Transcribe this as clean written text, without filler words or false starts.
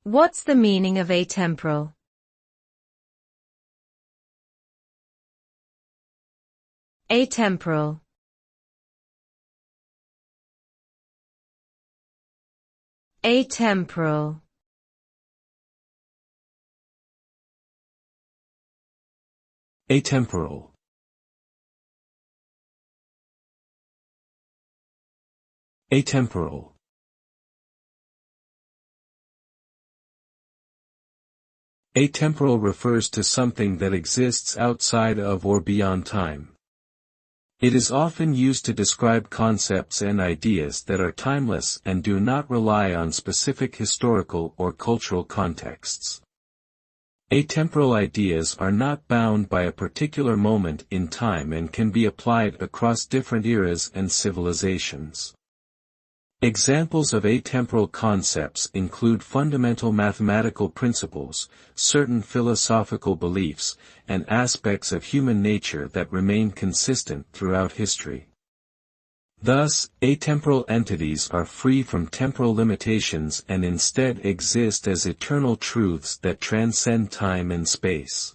What's the meaning of atemporal? Atemporal. Atemporal. Atemporal. Atemporal. Atemporal refers to something that exists outside of or beyond time. It is often used to describe concepts and ideas that are timeless and do not rely on specific historical or cultural contexts. Atemporal ideas are not bound by a particular moment in time and can be applied across different eras and civilizations. Examples of atemporal concepts include fundamental mathematical principles, certain philosophical beliefs, and aspects of human nature that remain consistent throughout history. Thus, atemporal entities are free from temporal limitations and instead exist as eternal truths that transcend time and space.